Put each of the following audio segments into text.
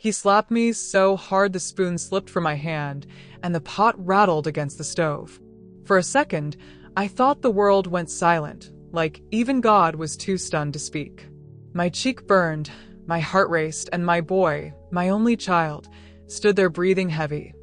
He slapped me so hard the spoon slipped from my hand, and the pot rattled against the stove. For a second, I thought the world went silent, like even God was too stunned to speak. My cheek burned, my heart raced, and my boy, my only child, stood there breathing heavy,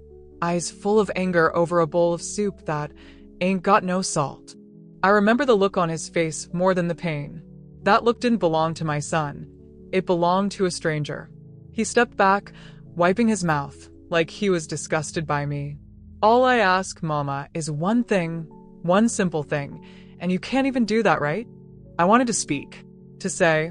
eyes full of anger over a bowl of soup that ain't got no salt. I remember the look on his face more than the pain. That look didn't belong to my son. It belonged to a stranger. He stepped back, wiping his mouth, like he was disgusted by me. All I ask, Mama, is one thing, one simple thing, and you can't even do that, right? I wanted to speak, to say,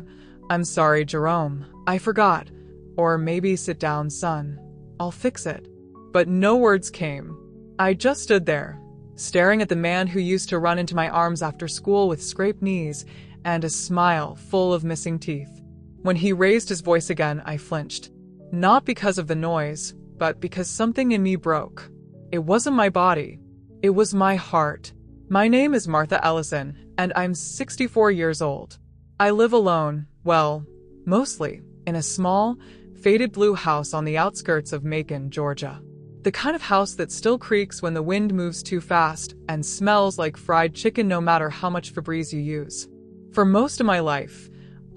I'm sorry, Jerome, I forgot, or maybe sit down, son, I'll fix it. But no words came. I just stood there, staring at the man who used to run into my arms after school with scraped knees and a smile full of missing teeth. When he raised his voice again, I flinched. Not because of the noise, but because something in me broke. It wasn't my body. It was my heart. My name is Martha Ellison, and I'm 64 years old. I live alone, well, mostly, in a small, faded blue house on the outskirts of Macon, Georgia. The kind of house that still creaks when the wind moves too fast and smells like fried chicken no matter how much Febreze you use. For most of my life,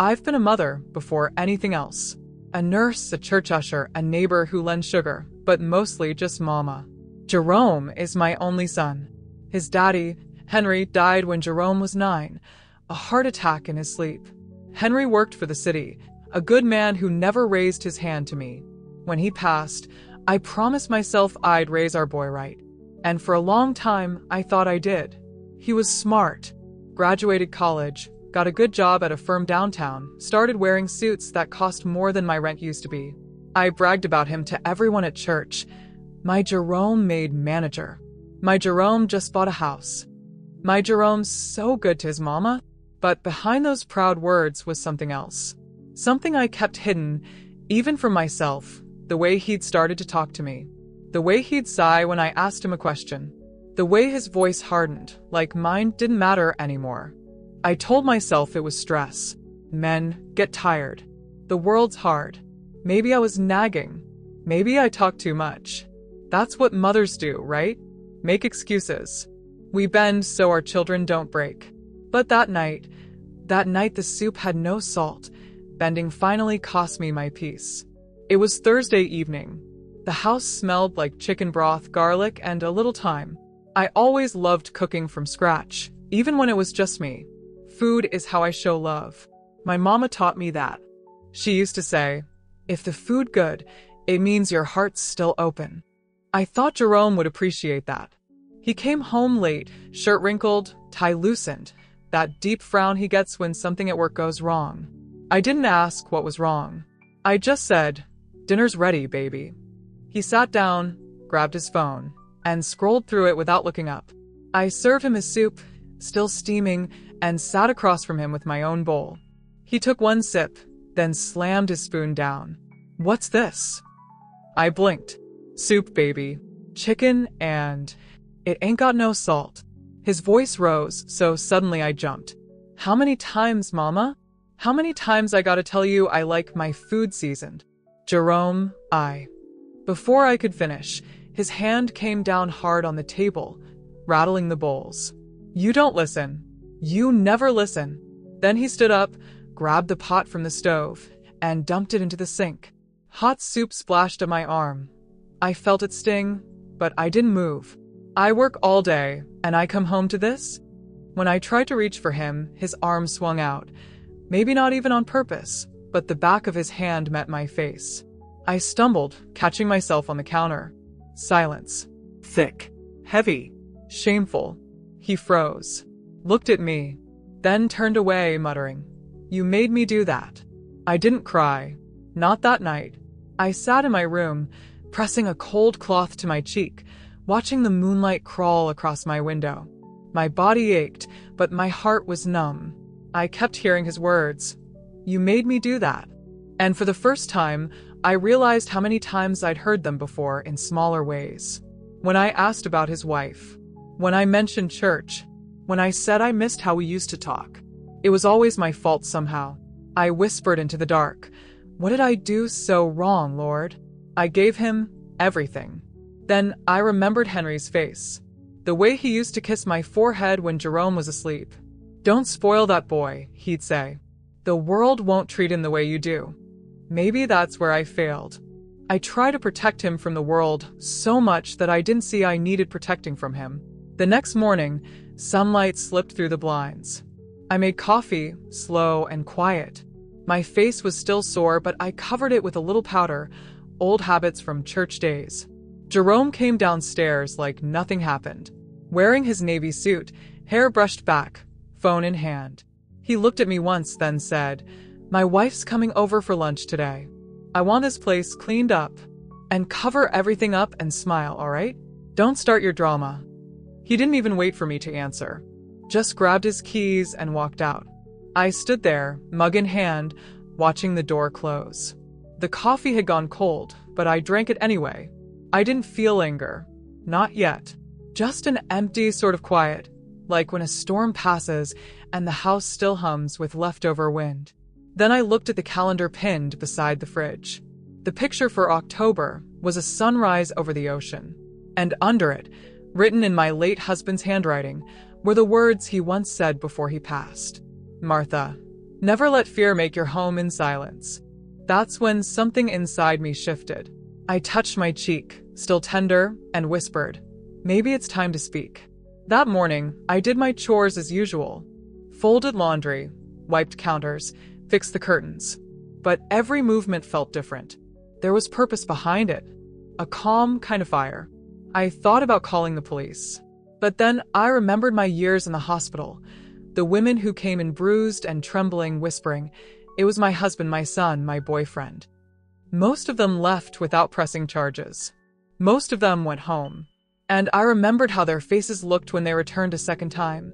I've been a mother before anything else. A nurse, a church usher, a neighbor who lends sugar, but mostly just mama. Jerome is my only son. His daddy, Henry, died when Jerome was 9, a heart attack in his sleep. Henry worked for the city, a good man who never raised his hand to me. When he passed, I promised myself I'd raise our boy right. And for a long time, I thought I did. He was smart, graduated college, got a good job at a firm downtown, started wearing suits that cost more than my rent used to be. I bragged about him to everyone at church. My Jerome made manager. My Jerome just bought a house. My Jerome's so good to his mama. But behind those proud words was something else. Something I kept hidden, even from myself. The way he'd started to talk to me. The way he'd sigh when I asked him a question. The way his voice hardened, like mine didn't matter anymore. I told myself it was stress. Men get tired. The world's hard. Maybe I was nagging. Maybe I talked too much. That's what mothers do, right? Make excuses. We bend so our children don't break. But that night the soup had no salt. Bending finally cost me my peace. It was Thursday evening. The house smelled like chicken broth, garlic, and a little thyme. I always loved cooking from scratch, even when it was just me. Food is how I show love. My mama taught me that. She used to say, if the food good, it means your heart's still open. I thought Jerome would appreciate that. He came home late, shirt wrinkled, tie loosened, that deep frown he gets when something at work goes wrong. I didn't ask what was wrong. I just said, dinner's ready, baby. He sat down, grabbed his phone, and scrolled through it without looking up. I served him his soup, still steaming, and sat across from him with my own bowl. He took one sip, then slammed his spoon down. What's this? I blinked. Soup, baby. Chicken and... it ain't got no salt. His voice rose, so suddenly I jumped. How many times, Mama? How many times I gotta tell you I like my food seasoned? Jerome, Before I could finish, his hand came down hard on the table, rattling the bowls. You don't listen. You never listen. Then he stood up, grabbed the pot from the stove, and dumped it into the sink. Hot soup splashed on my arm. I felt it sting, but I didn't move. I work all day, and I come home to this? When I tried to reach for him, his arm swung out. Maybe not even on purpose, but the back of his hand met my face. I stumbled, catching myself on the counter. Silence. Thick. Heavy. Shameful. He froze. Looked at me. Then turned away, muttering, You made me do that. I didn't cry. Not that night. I sat in my room, pressing a cold cloth to my cheek, watching the moonlight crawl across my window. My body ached, but my heart was numb. I kept hearing his words. You made me do that. And for the first time, I realized how many times I'd heard them before in smaller ways. When I asked about his wife. When I mentioned church. When I said I missed how we used to talk. It was always my fault somehow. I whispered into the dark. What did I do so wrong, Lord? I gave him everything. Then I remembered Henry's face. The way he used to kiss my forehead when Jerome was asleep. Don't spoil that boy, he'd say. The world won't treat him the way you do. Maybe that's where I failed. I tried to protect him from the world so much that I didn't see I needed protecting from him. The next morning, sunlight slipped through the blinds. I made coffee, slow and quiet. My face was still sore, but I covered it with a little powder, old habits from church days. Jerome came downstairs like nothing happened, wearing his navy suit, hair brushed back, phone in hand. He looked at me once, then said, "My wife's coming over for lunch today. I want this place cleaned up. And cover everything up and smile, all right? Don't start your drama." He didn't even wait for me to answer. Just grabbed his keys and walked out. I stood there, mug in hand, watching the door close. The coffee had gone cold, but I drank it anyway. I didn't feel anger. Not yet. Just an empty sort of quiet, like when a storm passes and the house still hums with leftover wind. Then I looked at the calendar pinned beside the fridge. The picture for October was a sunrise over the ocean. And under it, written in my late husband's handwriting, were the words he once said before he passed. "Martha, never let fear make your home in silence." That's when something inside me shifted. I touched my cheek, still tender, and whispered, "Maybe it's time to speak." That morning, I did my chores as usual. Folded laundry, wiped counters, fixed the curtains. But every movement felt different. There was purpose behind it. A calm kind of fire. I thought about calling the police. But then I remembered my years in the hospital. The women who came in bruised and trembling, whispering, it was my husband, my son, my boyfriend. Most of them left without pressing charges. Most of them went home. And I remembered how their faces looked when they returned a second time.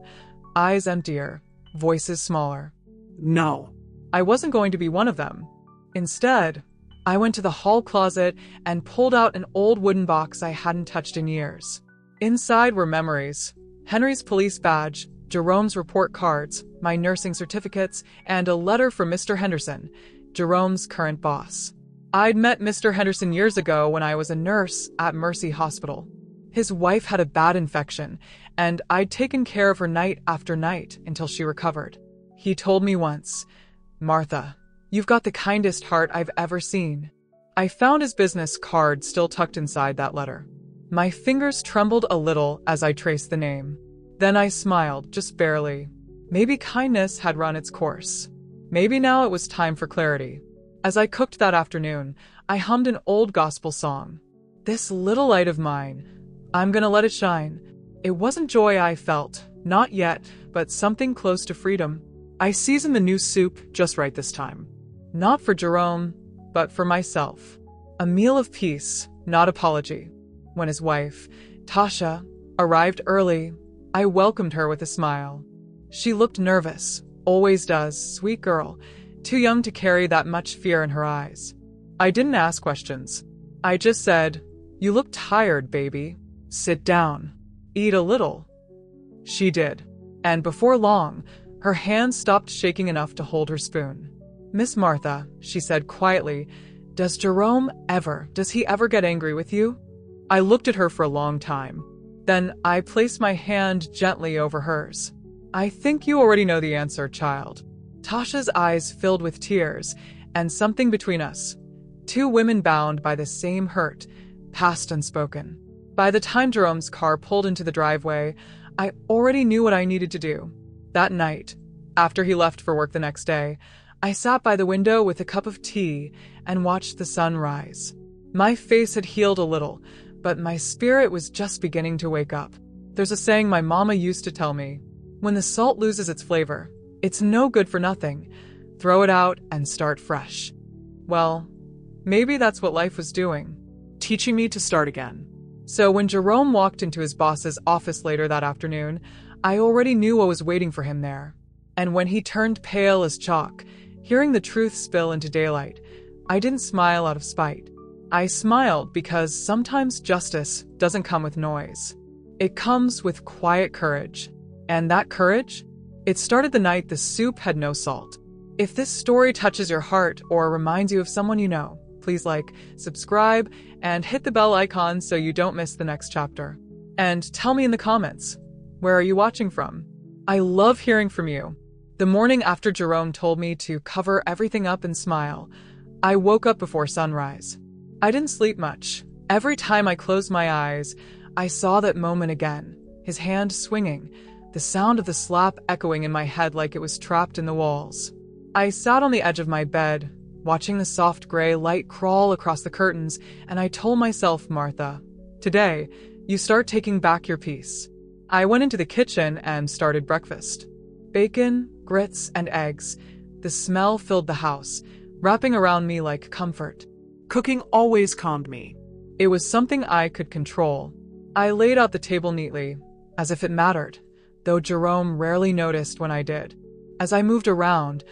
Eyes emptier, voices smaller. No. I wasn't going to be one of them. Instead, I went to the hall closet and pulled out an old wooden box I hadn't touched in years. Inside were memories, Henry's police badge, Jerome's report cards, my nursing certificates, and a letter from Mr. Henderson, Jerome's current boss. I'd met Mr. Henderson years ago when I was a nurse at Mercy Hospital. His wife had a bad infection, and I'd taken care of her night after night until she recovered. He told me once, "Martha, you've got the kindest heart I've ever seen." I found his business card still tucked inside that letter. My fingers trembled a little as I traced the name. Then I smiled, just barely. Maybe kindness had run its course. Maybe now it was time for clarity. As I cooked that afternoon, I hummed an old gospel song. This little light of mine, I'm gonna let it shine. It wasn't joy I felt, not yet, but something close to freedom. I seasoned the new soup just right this time. Not for Jerome, but for myself. A meal of peace, not apology. When his wife, Tasha, arrived early, I welcomed her with a smile. She looked nervous, always does, sweet girl, too young to carry that much fear in her eyes. I didn't ask questions. I just said, "You look tired, baby. Sit down. Eat a little." She did. And before long, her hands stopped shaking enough to hold her spoon. "Miss Martha," she said quietly, does he ever get angry with you?" I looked at her for a long time. Then I placed my hand gently over hers. "I think you already know the answer, child." Tasha's eyes filled with tears, and something between us. Two women bound by the same hurt, passed unspoken. By the time Jerome's car pulled into the driveway, I already knew what I needed to do. That night, after he left for work the next day, I sat by the window with a cup of tea and watched the sun rise. My face had healed a little, but my spirit was just beginning to wake up. There's a saying my mama used to tell me, when the salt loses its flavor, it's no good for nothing. Throw it out and start fresh. Well, maybe that's what life was doing, teaching me to start again. So when Jerome walked into his boss's office later that afternoon, I already knew what was waiting for him there. And when he turned pale as chalk, hearing the truth spill into daylight, I didn't smile out of spite. I smiled because sometimes justice doesn't come with noise. It comes with quiet courage. And that courage? It started the night the soup had no salt. If this story touches your heart or reminds you of someone you know, please like, subscribe, and hit the bell icon so you don't miss the next chapter. And tell me in the comments, where are you watching from? I love hearing from you. The morning after Jerome told me to cover everything up and smile, I woke up before sunrise. I didn't sleep much. Every time I closed my eyes, I saw that moment again, his hand swinging, the sound of the slap echoing in my head like it was trapped in the walls. I sat on the edge of my bed, watching the soft gray light crawl across the curtains, and I told myself, Martha, today, you start taking back your peace. I went into the kitchen and started breakfast. Bacon, grits, and eggs. The smell filled the house, wrapping around me like comfort. Cooking always calmed me. It was something I could control. I laid out the table neatly, as if it mattered, though Jerome rarely noticed when I did. As I moved around,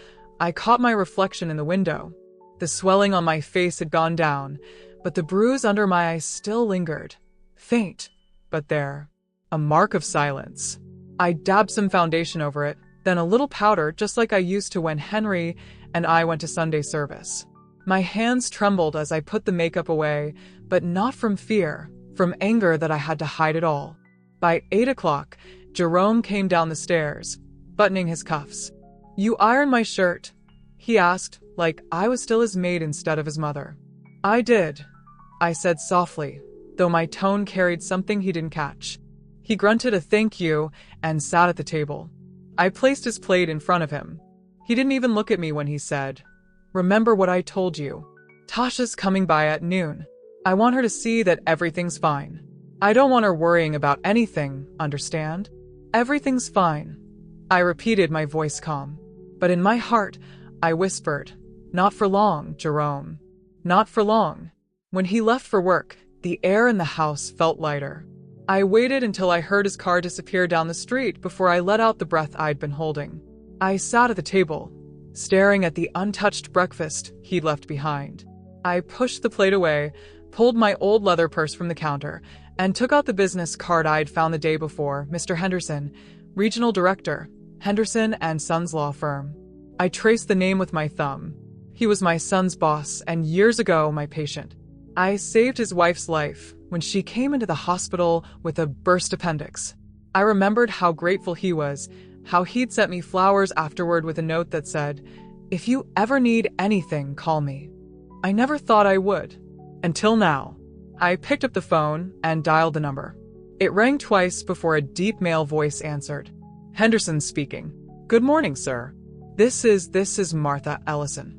I caught my reflection in the window. The swelling on my face had gone down, but the bruise under my eye still lingered. Faint, but there. A mark of silence. I dabbed some foundation over it, then a little powder just like I used to when Henry and I went to Sunday service. My hands trembled as I put the makeup away, but not from fear, from anger that I had to hide it all. By 8 o'clock, Jerome came down the stairs, buttoning his cuffs. You iron my shirt? He asked, like I was still his maid instead of his mother. I did, I said softly, though my tone carried something he didn't catch. He grunted a thank you and sat at the table. I placed his plate in front of him. He didn't even look at me when he said, Remember what I told you. Tasha's coming by at noon. I want her to see that everything's fine. I don't want her worrying about anything, understand? Everything's fine. I repeated, my voice calm. But in my heart, I whispered, Not for long, Jerome. Not for long. When he left for work, the air in the house felt lighter. I waited until I heard his car disappear down the street before I let out the breath I'd been holding. I sat at the table, staring at the untouched breakfast he'd left behind. I pushed the plate away, pulled my old leather purse from the counter, and took out the business card I'd found the day before, Mr. Henderson, Regional Director, Henderson and Sons Law Firm. I traced the name with my thumb. He was my son's boss and years ago my patient. I saved his wife's life when she came into the hospital with a burst appendix. I remembered how grateful he was, how he'd sent me flowers afterward with a note that said, If you ever need anything, call me. I never thought I would. Until now. I picked up the phone and dialed the number. It rang twice before a deep male voice answered. Henderson speaking. Good morning, sir. This is Martha Ellison.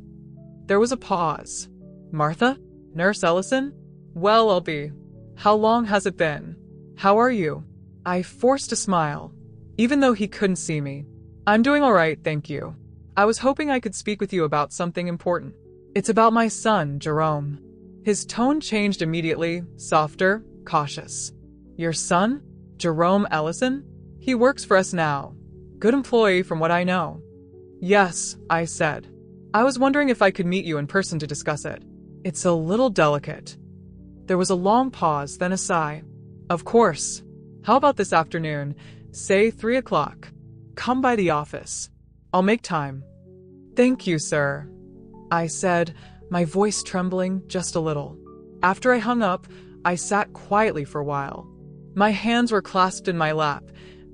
There was a pause. Martha? Nurse Ellison? Well, I'll be. How long has it been? How are you? I forced a smile, even though he couldn't see me. I'm doing all right, thank you. I was hoping I could speak with you about something important. It's about my son, Jerome. His tone changed immediately, softer, cautious. Your son? Jerome Ellison? He works for us now. Good employee from what I know. Yes, I said. I was wondering if I could meet you in person to discuss it. It's a little delicate. There was a long pause, then a sigh. Of course. How about this afternoon? Say 3 o'clock. Come by the office. I'll make time. Thank you, sir, I said, my voice trembling just a little. After I hung up, I sat quietly for a while. My hands were clasped in my lap,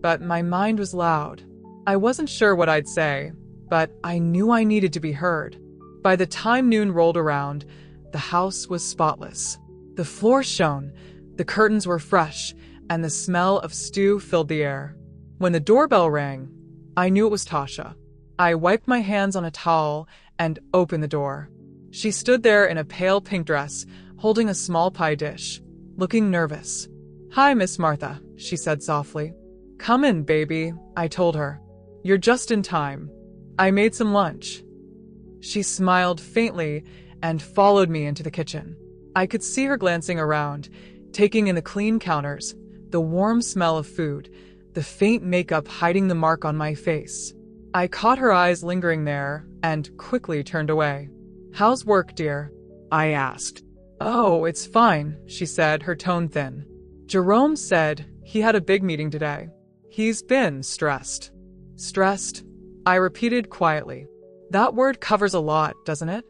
but my mind was loud. I wasn't sure what I'd say, but I knew I needed to be heard. By the time noon rolled around, the house was spotless. The floor shone, the curtains were fresh, and the smell of stew filled the air. When the doorbell rang, I knew it was Tasha. I wiped my hands on a towel and opened the door. She stood there in a pale pink dress, holding a small pie dish, looking nervous. Hi, Miss Martha, she said softly. Come in, baby, I told her. You're just in time. I made some lunch. She smiled faintly and followed me into the kitchen. I could see her glancing around, taking in the clean counters, the warm smell of food, the faint makeup hiding the mark on my face. I caught her eyes lingering there and quickly turned away. How's work, dear? I asked. Oh, it's fine, she said, her tone thin. Jerome said he had a big meeting today. He's been stressed. Stressed? I repeated quietly. That word covers a lot, doesn't it?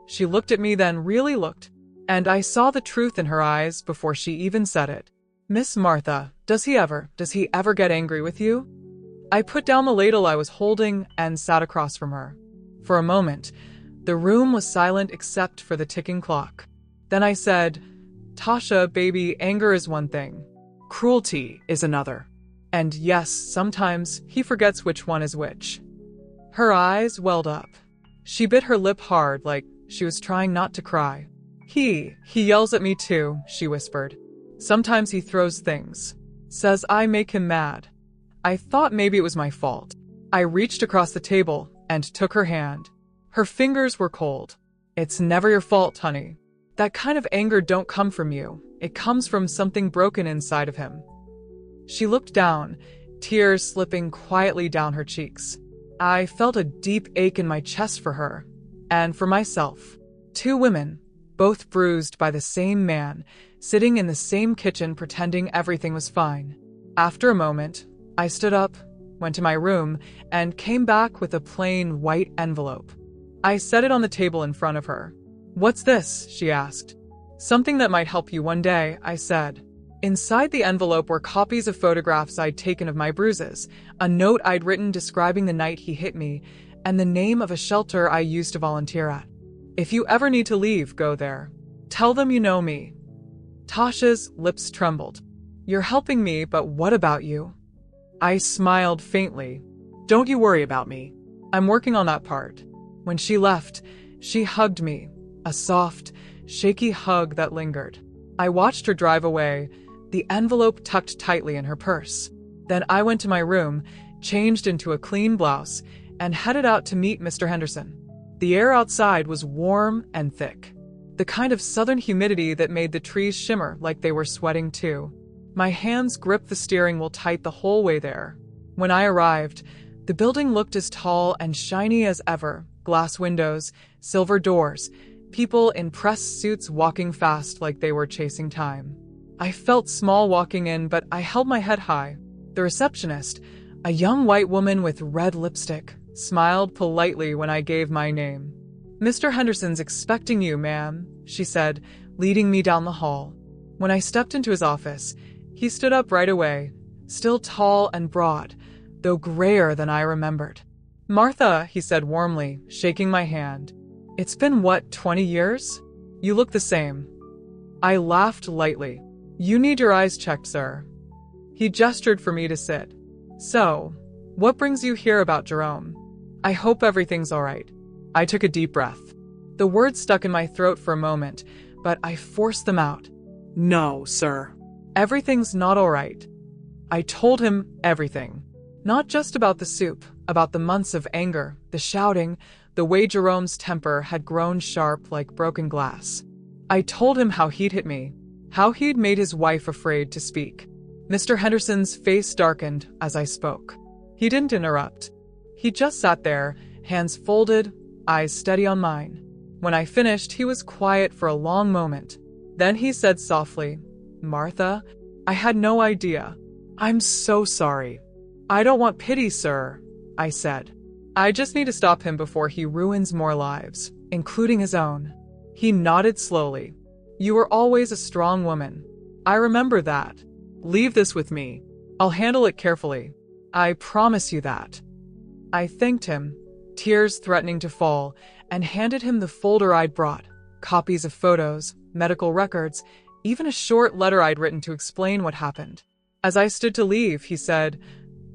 She looked at me, then really looked, and I saw the truth in her eyes before she even said it. Miss Martha, does he ever get angry with you? I put down the ladle I was holding and sat across from her. For a moment, the room was silent except for the ticking clock. Then I said, Tasha, baby, anger is one thing. Cruelty is another. And yes, sometimes he forgets which one is which. Her eyes welled up. She bit her lip hard like she was trying not to cry. He yells at me too, she whispered. Sometimes he throws things. Says I make him mad. I thought maybe it was my fault. I reached across the table and took her hand. Her fingers were cold. It's never your fault, honey. That kind of anger don't come from you. It comes from something broken inside of him. She looked down, tears slipping quietly down her cheeks. I felt a deep ache in my chest for her, and for myself. Two women, both bruised by the same man, sitting in the same kitchen pretending everything was fine. After a moment, I stood up, went to my room, and came back with a plain white envelope. I set it on the table in front of her. What's this? She asked. Something that might help you one day, I said. Inside the envelope were copies of photographs I'd taken of my bruises, a note I'd written describing the night he hit me, and the name of a shelter I used to volunteer at. If you ever need to leave, go there. Tell them you know me. Tasha's lips trembled. You're helping me, but what about you? I smiled faintly. Don't you worry about me. I'm working on that part. When she left, she hugged me, a soft, shaky hug that lingered. I watched her drive away, the envelope tucked tightly in her purse. Then I went to my room, changed into a clean blouse, and headed out to meet Mr. Henderson. The air outside was warm and thick, the kind of southern humidity that made the trees shimmer like they were sweating too. My hands gripped the steering wheel tight the whole way there. When I arrived, the building looked as tall and shiny as ever, glass windows, silver doors, people in press suits walking fast like they were chasing time. I felt small walking in, but I held my head high. The receptionist, a young white woman with red lipstick, smiled politely when I gave my name. Mr. Henderson's expecting you, ma'am, she said, leading me down the hall. When I stepped into his office, he stood up right away, still tall and broad, though grayer than I remembered. Martha, he said warmly, shaking my hand. It's been, 20 years? You look the same. I laughed lightly. You need your eyes checked, sir. He gestured for me to sit. So, what brings you here about Jerome? I hope everything's all right. I took a deep breath. The words stuck in my throat for a moment, but I forced them out. No, sir. Everything's not all right. I told him everything. Not just about the soup, about the months of anger, the shouting, the way Jerome's temper had grown sharp like broken glass. I told him how he'd hit me, how he'd made his wife afraid to speak. Mr. Henderson's face darkened as I spoke. He didn't interrupt. He just sat there, hands folded, eyes steady on mine. When I finished, he was quiet for a long moment. Then he said softly, Martha, I had no idea. I'm so sorry. I don't want pity, sir, I said. I just need to stop him before he ruins more lives, including his own. He nodded slowly. You were always a strong woman. I remember that. Leave this with me. I'll handle it carefully. I promise you that. I thanked him, tears threatening to fall, and handed him the folder I'd brought, copies of photos, medical records, even a short letter I'd written to explain what happened. As I stood to leave, he said,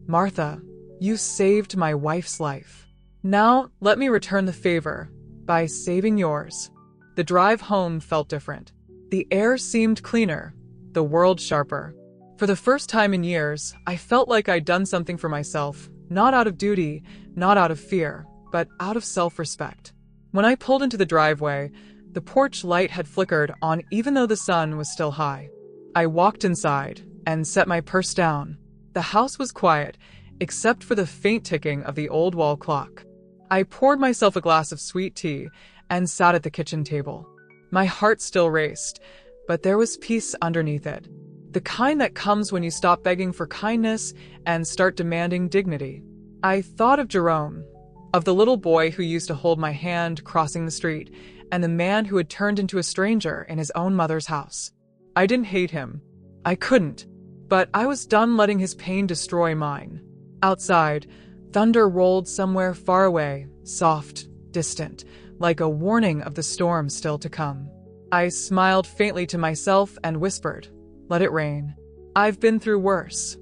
Martha, you saved my wife's life. Now let me return the favor by saving yours. The drive home felt different. The air seemed cleaner, the world sharper. For the first time in years, I felt like I'd done something for myself, not out of duty, not out of fear, but out of self-respect. When I pulled into the driveway, the porch light had flickered on even though the sun was still high. I walked inside and set my purse down. The house was quiet, except for the faint ticking of the old wall clock. I poured myself a glass of sweet tea and sat at the kitchen table. My heart still raced, but there was peace underneath it. The kind that comes when you stop begging for kindness and start demanding dignity. I thought of Jerome, of the little boy who used to hold my hand crossing the street, and the man who had turned into a stranger in his own mother's house. I didn't hate him. I couldn't. But I was done letting his pain destroy mine. Outside, thunder rolled somewhere far away, soft, distant, like a warning of the storm still to come. I smiled faintly to myself and whispered, "Let it rain. I've been through worse."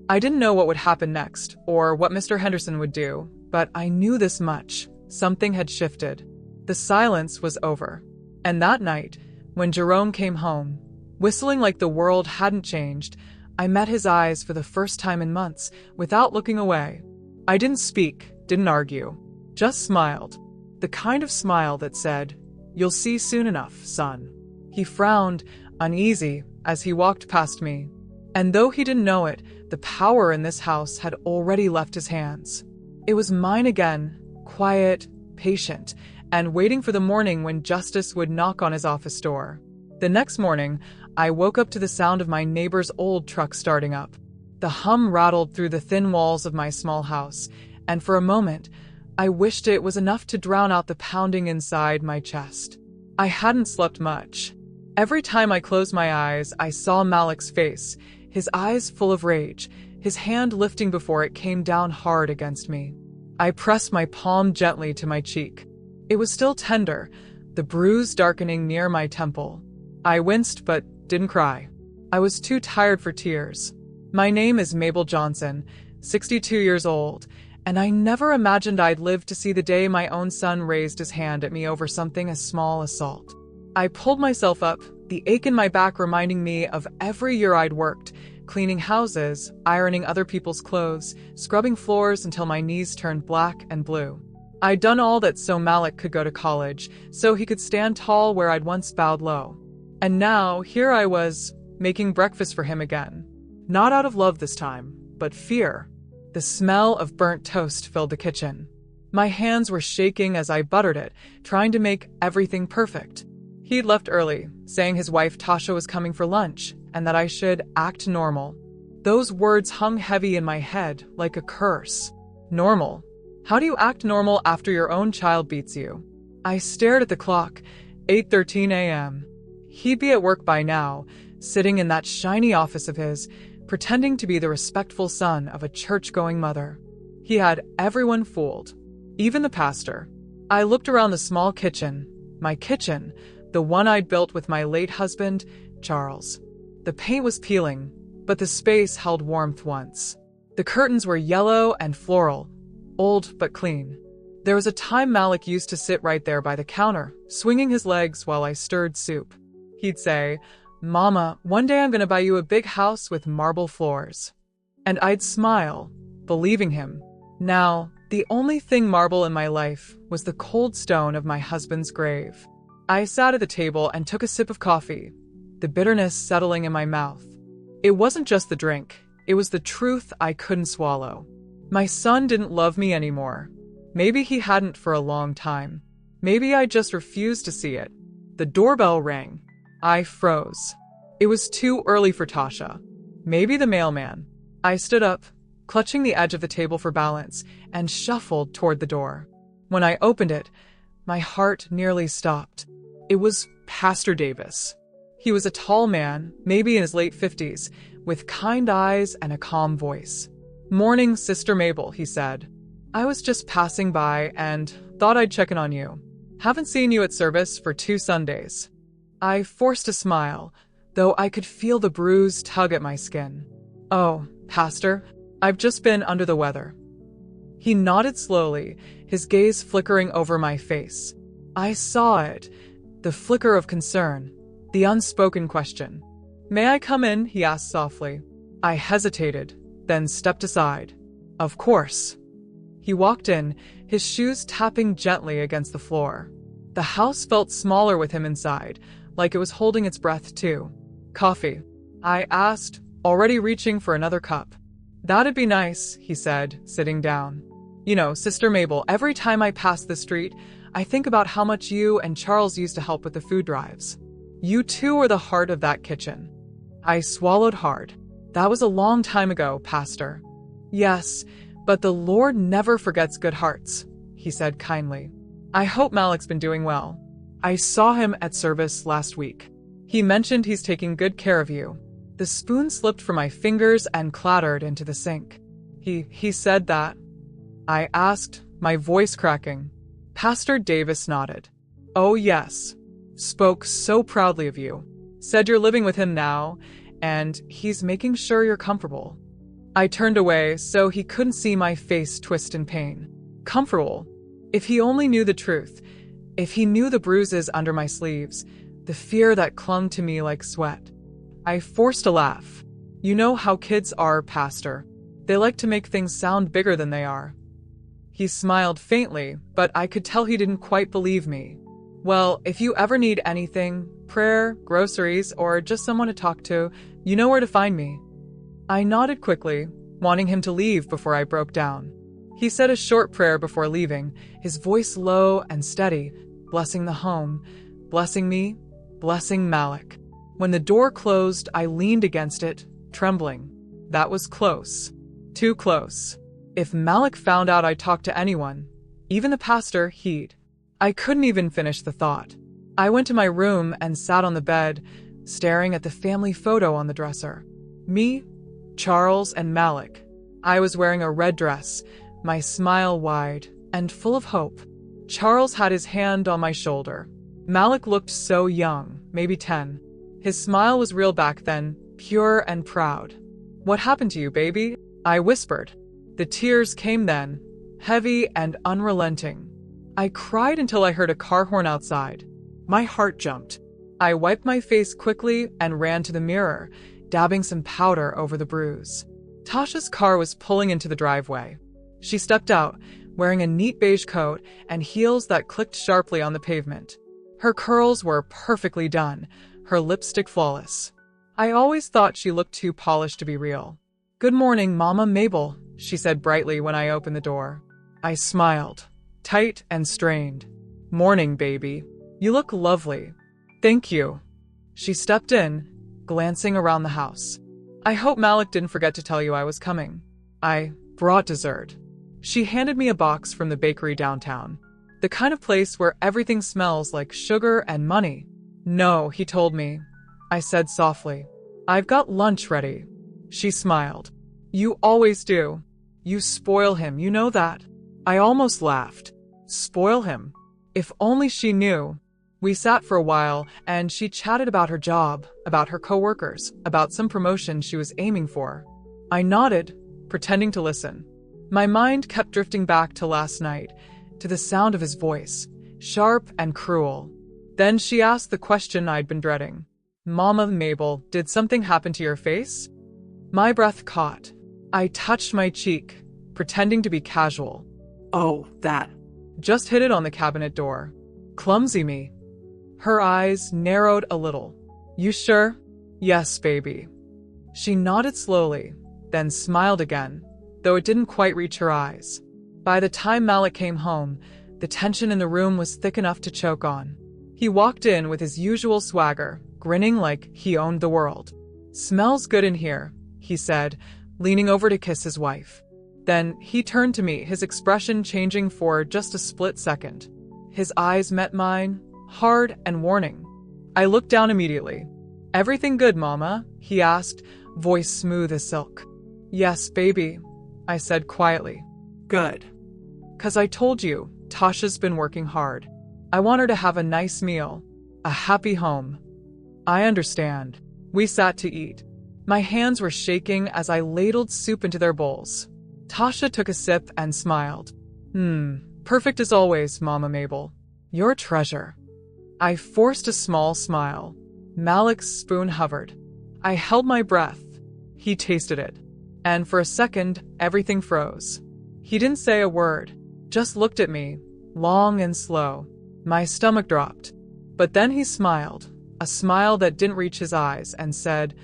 I didn't know what would happen next, or what Mr. Henderson would do, but I knew this much. Something had shifted. The silence was over. And that night, when Jerome came home, whistling like the world hadn't changed, I met his eyes for the first time in months, without looking away. I didn't speak, didn't argue, just smiled. The kind of smile that said, "You'll see soon enough, son." He frowned, uneasy, as he walked past me. And though he didn't know it, the power in this house had already left his hands. It was mine again, quiet, patient, and waiting for the morning when justice would knock on his office door. The next morning, I woke up to the sound of my neighbor's old truck starting up. The hum rattled through the thin walls of my small house, and for a moment, I wished it was enough to drown out the pounding inside my chest. I hadn't slept much. Every time I closed my eyes, I saw Malik's face, his eyes full of rage, his hand lifting before it came down hard against me. I pressed my palm gently to my cheek. It was still tender, the bruise darkening near my temple. I winced but didn't cry. I was too tired for tears. My name is Mabel Johnson, 62 years old, and I never imagined I'd live to see the day my own son raised his hand at me over something as small as salt. I pulled myself up, the ache in my back reminding me of every year I'd worked, cleaning houses, ironing other people's clothes, scrubbing floors until my knees turned black and blue. I'd done all that so Malik could go to college, so he could stand tall where I'd once bowed low. And now, here I was, making breakfast for him again. Not out of love this time, but fear. The smell of burnt toast filled the kitchen. My hands were shaking as I buttered it, trying to make everything perfect. He'd left early, saying his wife Tasha was coming for lunch, and that I should act normal. Those words hung heavy in my head, like a curse. Normal? How do you act normal after your own child beats you? I stared at the clock, 8:13 a.m. He'd be at work by now, sitting in that shiny office of his, pretending to be the respectful son of a church-going mother. He had everyone fooled, even the pastor. I looked around the small kitchen, my kitchen, the one I'd built with my late husband, Charles. The paint was peeling, but the space held warmth once. The curtains were yellow and floral, old but clean. There was a time Malik used to sit right there by the counter, swinging his legs while I stirred soup. He'd say, "Mama, one day I'm going to buy you a big house with marble floors." And I'd smile, believing him. Now, the only thing marble in my life was the cold stone of my husband's grave. I sat at the table and took a sip of coffee, the bitterness settling in my mouth. It wasn't just the drink, it was the truth I couldn't swallow. My son didn't love me anymore. Maybe he hadn't for a long time. Maybe I just refused to see it. The doorbell rang. I froze. It was too early for Tasha. Maybe the mailman. I stood up, clutching the edge of the table for balance, and shuffled toward the door. When I opened it, my heart nearly stopped. It was Pastor Davis. He was a tall man, maybe in his late 50s, with kind eyes and a calm voice. "Morning, Sister Mabel," he said. "I was just passing by and thought I'd check in on you. Haven't seen you at service for 2 Sundays. I forced a smile, though I could feel the bruise tug at my skin. "Oh, Pastor, I've just been under the weather." He nodded slowly, his gaze flickering over my face. I saw it, the flicker of concern, the unspoken question. "May I come in?" he asked softly. I hesitated, then stepped aside. "Of course." He walked in, his shoes tapping gently against the floor. The house felt smaller with him inside, like it was holding its breath too. "Coffee?" I asked, already reaching for another cup. "That'd be nice," he said, sitting down. "You know, Sister Mabel, every time I pass the street, I think about how much you and Charles used to help with the food drives. You two were the heart of that kitchen." I swallowed hard. "That was a long time ago, Pastor." "Yes, but the Lord never forgets good hearts. he said kindly. I hope Malik's been doing well. I saw him at service last week. He mentioned he's taking good care of you. The spoon slipped from my fingers and clattered into the sink. He said that? I asked, my voice cracking. Pastor Davis nodded. Oh yes. Spoke so proudly of you. Said you're living with him now, and he's making sure you're comfortable. I turned away so he couldn't see my face twist in pain. Comfortable? If he only knew the truth, if he knew the bruises under my sleeves, the fear that clung to me like sweat. I forced a laugh. You know how kids are, Pastor. They like to make things sound bigger than they are. He smiled faintly, but I could tell he didn't quite believe me. Well, if you ever need anything, prayer, groceries, or just someone to talk to, you know where to find me. I nodded quickly, wanting him to leave before I broke down. He said a short prayer before leaving, his voice low and steady, blessing the home, blessing me, blessing Malik. When the door closed, I leaned against it, trembling. That was close. Too close. If Malik found out I talked to anyone, even the pastor, he'd. I couldn't even finish the thought. I went to my room and sat on the bed, staring at the family photo on the dresser. Me, Charles, and Malik. I was wearing a red dress, my smile wide and full of hope. Charles had his hand on my shoulder. Malik looked so young, maybe 10. His smile was real back then, pure and proud. What happened to you, baby? I whispered. The tears came then, heavy and unrelenting. I cried until I heard a car horn outside. My heart jumped. I wiped my face quickly and ran to the mirror, dabbing some powder over the bruise. Tasha's car was pulling into the driveway. She stepped out, wearing a neat beige coat and heels that clicked sharply on the pavement. Her curls were perfectly done, her lipstick flawless. I always thought she looked too polished to be real. Good morning, Mama Mabel, she said brightly when I opened the door. I smiled, tight and strained. Morning, baby. You look lovely. Thank you. She stepped in, glancing around the house. I hope Malik didn't forget to tell you I was coming. I brought dessert. She handed me a box from the bakery downtown. The kind of place where everything smells like sugar and money. No, he told me. I said softly. I've got lunch ready. She smiled. You always do. You spoil him, you know that. I almost laughed. Spoil him? If only she knew. We sat for a while, and she chatted about her job, about her coworkers, about some promotion she was aiming for. I nodded, pretending to listen. My mind kept drifting back to last night, to the sound of his voice, sharp and cruel. Then she asked the question I'd been dreading. Mama Mabel, did something happen to your face? My breath caught. I touched my cheek, pretending to be casual. Oh, that. Just hit it on the cabinet door. Clumsy me. Her eyes narrowed a little. You sure? Yes, baby. She nodded slowly, then smiled again, though it didn't quite reach her eyes. By the time Malik came home, the tension in the room was thick enough to choke on. He walked in with his usual swagger, grinning like he owned the world. Smells good in here, he said, leaning over to kiss his wife. Then he turned to me, his expression changing for just a split second. His eyes met mine, hard and warning. I looked down immediately. Everything good, Mama? He asked, voice smooth as silk. Yes, baby, I said quietly. Good. 'Cause I told you, Tasha's been working hard. I want her to have a nice meal, a happy home. I understand. We sat to eat. My hands were shaking as I ladled soup into their bowls. Tasha took a sip and smiled. Perfect as always, Mama Mabel. You're a treasure. I forced a small smile. Malik's spoon hovered. I held my breath. He tasted it. And for a second, everything froze. He didn't say a word, just looked at me, long and slow. My stomach dropped. But then he smiled, a smile that didn't reach his eyes, and said,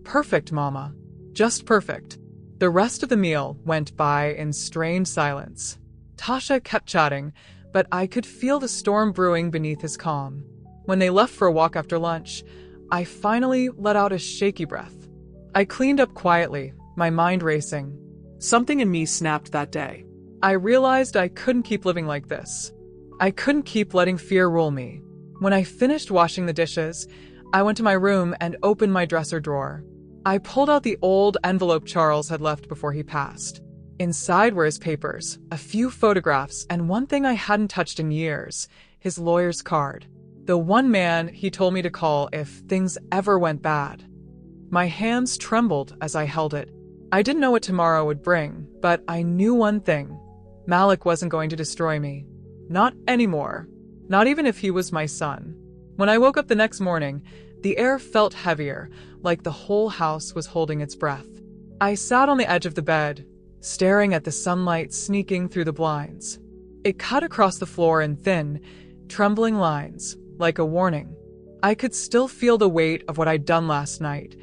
Perfect, Mama. Just perfect. The rest of the meal went by in strained silence. Tasha kept chatting, but I could feel the storm brewing beneath his calm. When they left for a walk after lunch, I finally let out a shaky breath. I cleaned up quietly, my mind racing. Something in me snapped that day. I realized I couldn't keep living like this. I couldn't keep letting fear rule me. When I finished washing the dishes, I went to my room and opened my dresser drawer. I pulled out the old envelope Charles had left before he passed. Inside were his papers, a few photographs, and one thing I hadn't touched in years, his lawyer's card. The one man he told me to call if things ever went bad. My hands trembled as I held it. I didn't know what tomorrow would bring, but I knew one thing. Malik wasn't going to destroy me. Not anymore. Not even if he was my son. When I woke up the next morning, the air felt heavier, like the whole house was holding its breath. I sat on the edge of the bed, staring at the sunlight sneaking through the blinds. It cut across the floor in thin, trembling lines, like a warning. I could still feel the weight of what I'd done last night,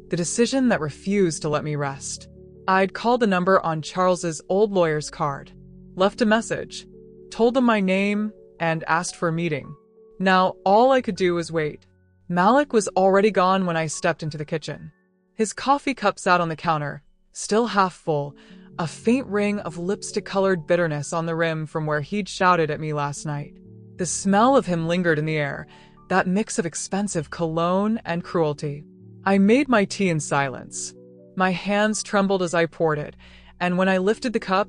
the decision that refused to let me rest. I'd called the number on Charles's old lawyer's card, left a message, told them my name, and asked for a meeting. Now all I could do was wait. Malik was already gone when I stepped into the kitchen. His coffee cup sat on the counter, still half full, a faint ring of lipstick-colored bitterness on the rim from where he'd shouted at me last night. The smell of him lingered in the air, that mix of expensive cologne and cruelty. I made my tea in silence. My hands trembled as I poured it, and when I lifted the cup,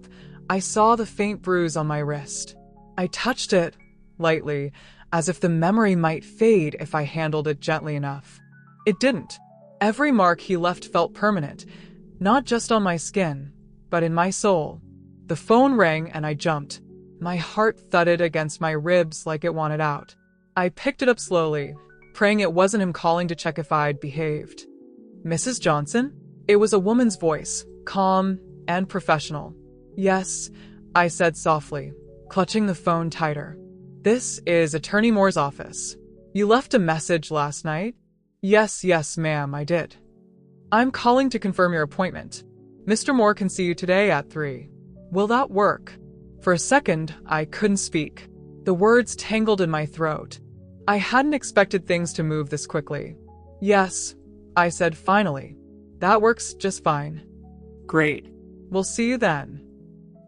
I saw the faint bruise on my wrist. I touched it, lightly, as if the memory might fade if I handled it gently enough. It didn't. Every mark he left felt permanent, not just on my skin, but in my soul. The phone rang and I jumped. My heart thudded against my ribs like it wanted out. I picked it up slowly, praying it wasn't him calling to check if I'd behaved. Mrs. Johnson? It was a woman's voice, calm and professional. Yes, I said softly, clutching the phone tighter. This is Attorney Moore's office. You left a message last night? Yes, ma'am, I did. I'm calling to confirm your appointment. Mr. Moore can see you today at 3. Will that work? For a second, I couldn't speak. The words tangled in my throat. I hadn't expected things to move this quickly. Yes, I said finally. That works just fine. Great. We'll see you then.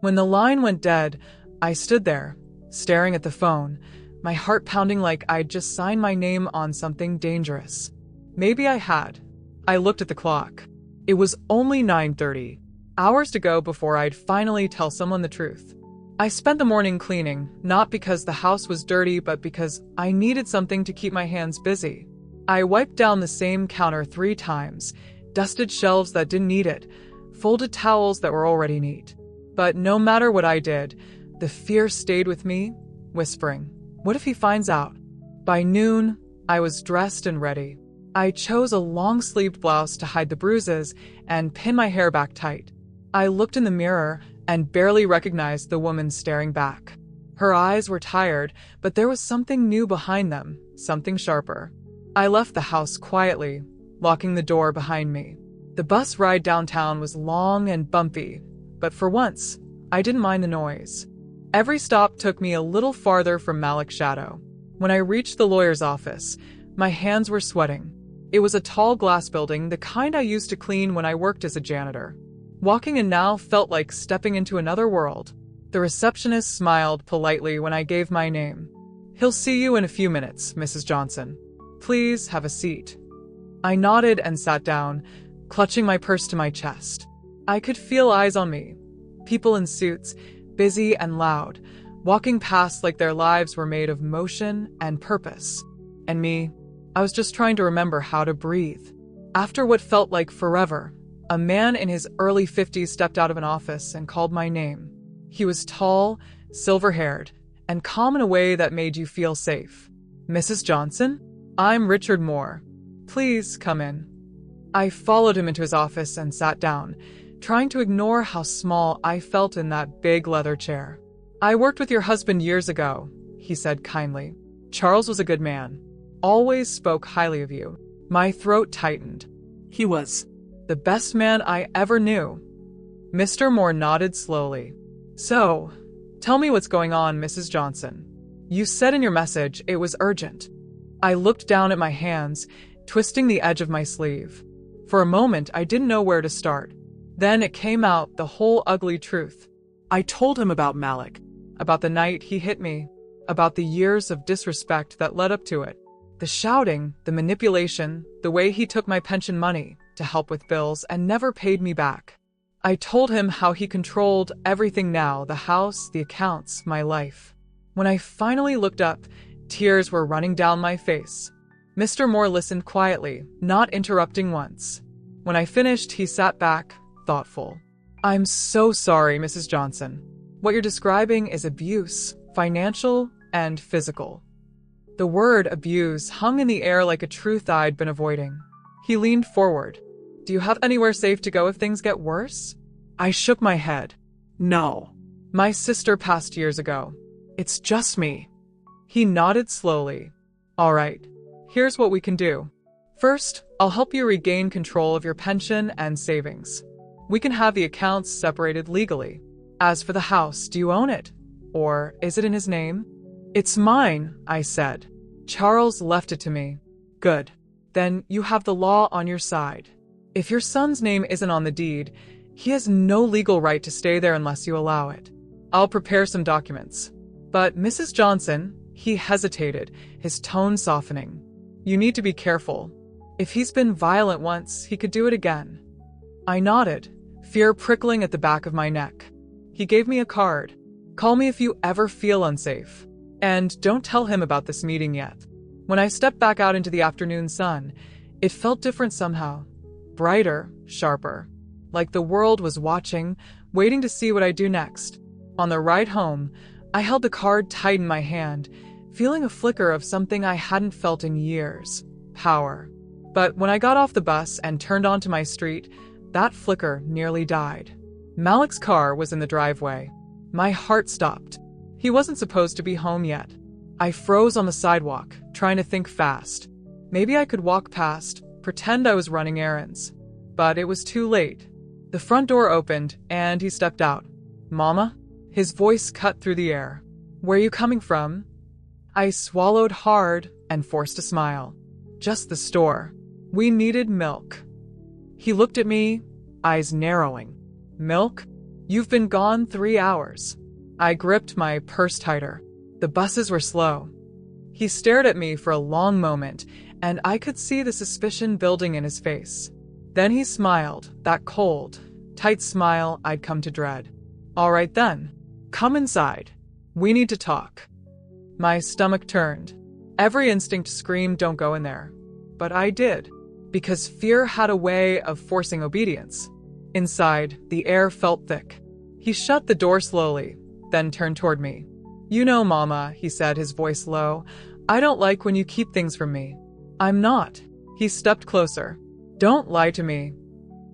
When the line went dead, I stood there, staring at the phone, my heart pounding like I'd just signed my name on something dangerous. Maybe I had. I looked at the clock. It was only 9:30, hours to go before I'd finally tell someone the truth. I spent the morning cleaning, not because the house was dirty, but because I needed something to keep my hands busy. I wiped down the same counter 3 times, dusted shelves that didn't need it, folded towels that were already neat. But no matter what I did, the fear stayed with me, whispering, what if he finds out? By noon, I was dressed and ready. I chose a long-sleeved blouse to hide the bruises and pin my hair back tight. I looked in the mirror and barely recognized the woman staring back. Her eyes were tired, but there was something new behind them, something sharper. I left the house quietly, locking the door behind me. The bus ride downtown was long and bumpy, but for once, I didn't mind the noise. Every stop took me a little farther from Malik's shadow. When I reached the lawyer's office, my hands were sweating. It was a tall glass building, the kind I used to clean when I worked as a janitor. Walking in now felt like stepping into another world. The receptionist smiled politely when I gave my name. He'll see you in a few minutes, Mrs. Johnson. Please have a seat. I nodded and sat down, clutching my purse to my chest. I could feel eyes on me. People in suits, busy and loud, walking past like their lives were made of motion and purpose. And me, I was just trying to remember how to breathe. After what felt like forever, a man in his early 50s stepped out of an office and called my name. He was tall, silver-haired, and calm in a way that made you feel safe. Mrs. Johnson? I'm Richard Moore. Please come in. I followed him into his office and sat down, trying to ignore how small I felt in that big leather chair. I worked with your husband years ago, he said kindly. Charles was a good man. Always spoke highly of you. My throat tightened. He was the best man I ever knew. Mr. Moore nodded slowly. So, tell me what's going on, Mrs. Johnson. You said in your message it was urgent. I looked down at my hands, twisting the edge of my sleeve. For a moment, I didn't know where to start. Then it came out, the whole ugly truth. I told him about Malik. About the night he hit me, about the years of disrespect that led up to it. The shouting, the manipulation, the way he took my pension money to help with bills and never paid me back. I told him how he controlled everything now, the house, the accounts, my life. When I finally looked up, tears were running down my face. Mr. Moore listened quietly, not interrupting once. When I finished, he sat back, thoughtful. I'm so sorry, Mrs. Johnson. What you're describing is abuse, financial and physical. The word abuse hung in the air like a truth I'd been avoiding. He leaned forward. Do you have anywhere safe to go if things get worse? I shook my head. No. My sister passed years ago. It's just me. He nodded slowly. All right, here's what we can do. First, I'll help you regain control of your pension and savings. We can have the accounts separated legally. As for the house, do you own it? Or is it in his name? It's mine, I said. Charles left it to me. Good. Then you have the law on your side. If your son's name isn't on the deed, he has no legal right to stay there unless you allow it. I'll prepare some documents. But Mrs. Johnson, he hesitated, his tone softening. You need to be careful. If he's been violent once, he could do it again. I nodded, fear prickling at the back of my neck. He gave me a card. Call me if you ever feel unsafe. And don't tell him about this meeting yet. When I stepped back out into the afternoon sun, it felt different somehow. Brighter, sharper. Like the world was watching, waiting to see what I'd do next. On the ride home, I held the card tight in my hand, feeling a flicker of something I hadn't felt in years. Power. But when I got off the bus and turned onto my street, that flicker nearly died. Malik's car was in the driveway. My heart stopped. He wasn't supposed to be home yet. I froze on the sidewalk, trying to think fast. Maybe I could walk past, pretend I was running errands. But it was too late. The front door opened, and he stepped out. Mama? His voice cut through the air. Where are you coming from? I swallowed hard and forced a smile. Just the store. We needed milk. He looked at me, eyes narrowing. Milk? You've been gone 3 hours. I gripped my purse tighter. The buses were slow. He stared at me for a long moment, and I could see the suspicion building in his face. Then he smiled, that cold, tight smile I'd come to dread. All right then. Come inside. We need to talk. My stomach turned. Every instinct screamed, don't go in there. But I did, because fear had a way of forcing obedience. Inside, the air felt thick. He shut the door slowly, then turned toward me. You know, Mama, he said, his voice low, I don't like when you keep things from me. I'm not. He stepped closer. Don't lie to me.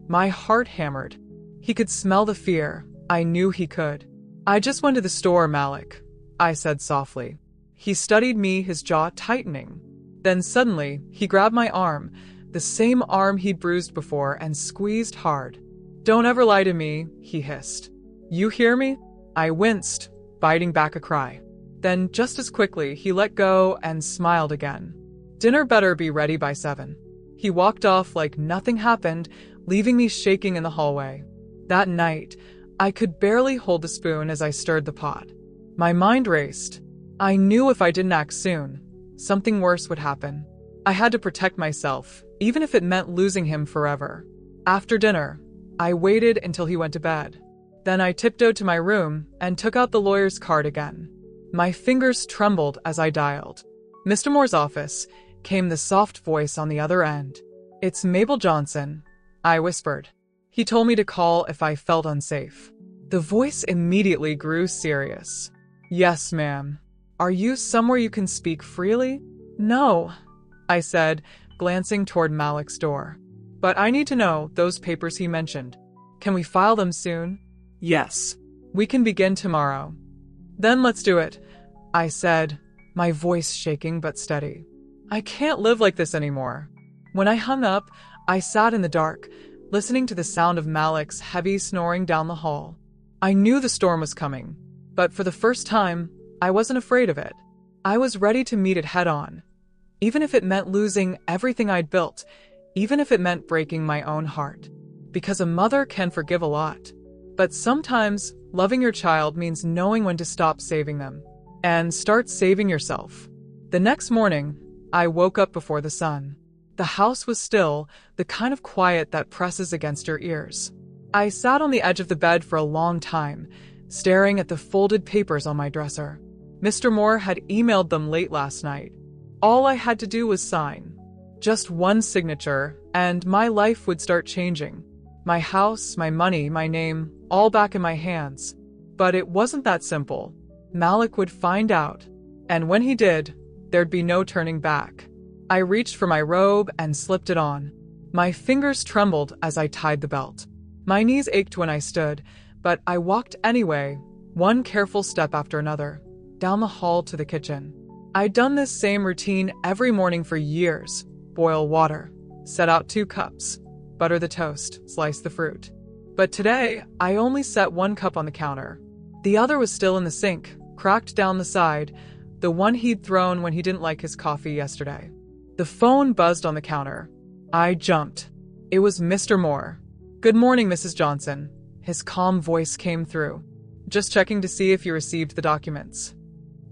My heart hammered. He could smell the fear. I knew he could. I just went to the store, Malik, I said softly. He studied me, his jaw tightening. Then suddenly, he grabbed my arm, the same arm he'd bruised before, and squeezed hard. Don't ever lie to me, he hissed. You hear me? I winced, biting back a cry. Then, just as quickly, he let go and smiled again. Dinner better be ready by 7. He walked off like nothing happened, leaving me shaking in the hallway. That night, I could barely hold the spoon as I stirred the pot. My mind raced. I knew if I didn't act soon, something worse would happen. I had to protect myself, even if it meant losing him forever. After dinner, I waited until he went to bed. Then I tiptoed to my room and took out the lawyer's card again. My fingers trembled as I dialed. Mr. Moore's office, came the soft voice on the other end. It's Mabel Johnson, I whispered. He told me to call if I felt unsafe. The voice immediately grew serious. Yes, ma'am. Are you somewhere you can speak freely? No, I said, glancing toward Malik's door. But I need to know those papers he mentioned. Can we file them soon? Yes. We can begin tomorrow. Then let's do it, I said, my voice shaking but steady. I can't live like this anymore. When I hung up, I sat in the dark, listening to the sound of Malik's heavy snoring down the hall. I knew the storm was coming, but for the first time, I wasn't afraid of it. I was ready to meet it head-on, even if it meant losing everything I'd built, even if it meant breaking my own heart. Because a mother can forgive a lot, But sometimes, loving your child means knowing when to stop saving them and start saving yourself. The next morning, I woke up before the sun. The house was still, the kind of quiet that presses against your ears. I sat on the edge of the bed for a long time, staring at the folded papers on my dresser. Mr. Moore had emailed them late last night. All I had to do was sign. Just one signature, and my life would start changing. My house, my money, my name, all back in my hands. But it wasn't that simple. Malik would find out. And when he did, there'd be no turning back. I reached for my robe and slipped it on. My fingers trembled as I tied the belt. My knees ached when I stood, but I walked anyway, one careful step after another, down the hall to the kitchen. I'd done this same routine every morning for years. Boil water, set out 2 cups, butter the toast, slice the fruit. But today, I only set 1 cup on the counter. The other was still in the sink, cracked down the side, the one he'd thrown when he didn't like his coffee yesterday. The phone buzzed on the counter. I jumped. It was Mr. Moore. "Good morning, Mrs. Johnson." His calm voice came through. "Just checking to see if you received the documents."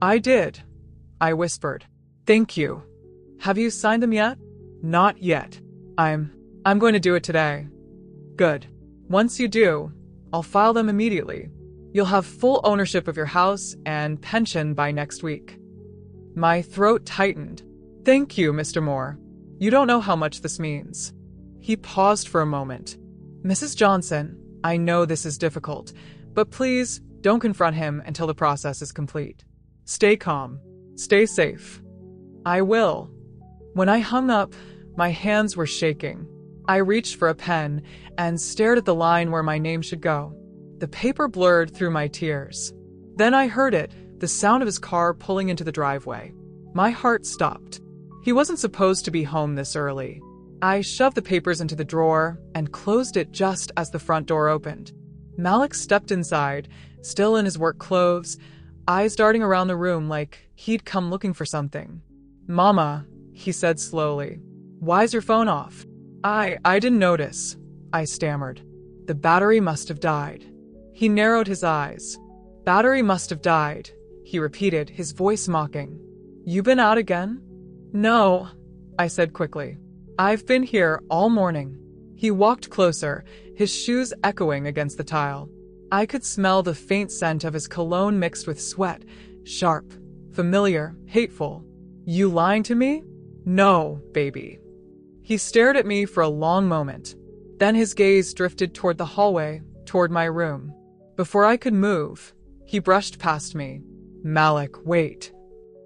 "I did," I whispered. "Thank you. Have you signed them yet?" "Not yet. I'm going to do it today." "Good. Once you do, I'll file them immediately. You'll have full ownership of your house and pension by next week." My throat tightened. "Thank you, Mr. Moore. You don't know how much this means." He paused for a moment. "Mrs. Johnson, I know this is difficult, but please don't confront him until the process is complete. Stay calm. Stay safe." "I will." When I hung up, my hands were shaking. I reached for a pen and stared at the line where my name should go. The paper blurred through my tears. Then I heard it, the sound of his car pulling into the driveway. My heart stopped. He wasn't supposed to be home this early. I shoved the papers into the drawer and closed it just as the front door opened. Malik stepped inside, still in his work clothes, eyes darting around the room like he'd come looking for something. "Mama," he said slowly, "why's your phone off?" I didn't notice," I stammered. "The battery must have died." He narrowed his eyes. "Battery must have died," he repeated, his voice mocking. "You been out again?" "No," I said quickly. "I've been here all morning." He walked closer, his shoes echoing against the tile. I could smell the faint scent of his cologne mixed with sweat, sharp, familiar, hateful. "You lying to me?" "No, baby." He stared at me for a long moment. Then his gaze drifted toward the hallway, toward my room. Before I could move, he brushed past me. "Malik, wait."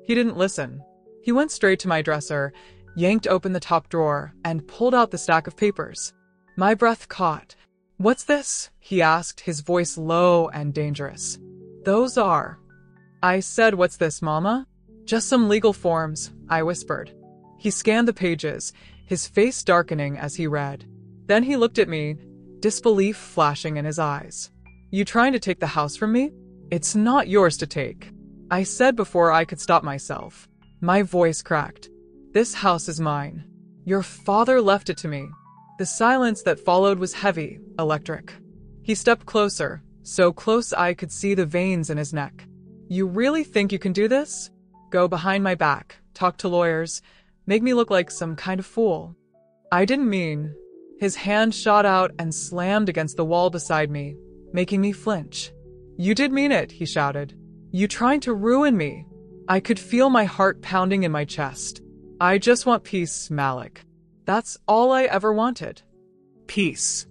He didn't listen. He went straight to my dresser, yanked open the top drawer, and pulled out the stack of papers. My breath caught. "What's this?" he asked, his voice low and dangerous. "Those are..." I said, "What's this, Mama?" "Just some legal forms," I whispered. He scanned the pages, his face darkening as he read. Then he looked at me, disbelief flashing in his eyes. "You trying to take the house from me?" "It's not yours to take," I said before I could stop myself. My voice cracked. "This house is mine. Your father left it to me." The silence that followed was heavy, electric. He stepped closer, so close I could see the veins in his neck. "You really think you can do this? Go behind my back, talk to lawyers, make me look like some kind of fool?" I didn't mean. His hand shot out and slammed against the wall beside me, making me flinch. "You did mean it," he shouted. "You trying to ruin me." I could feel my heart pounding in my chest. "I just want peace, Malik. That's all I ever wanted." Peace.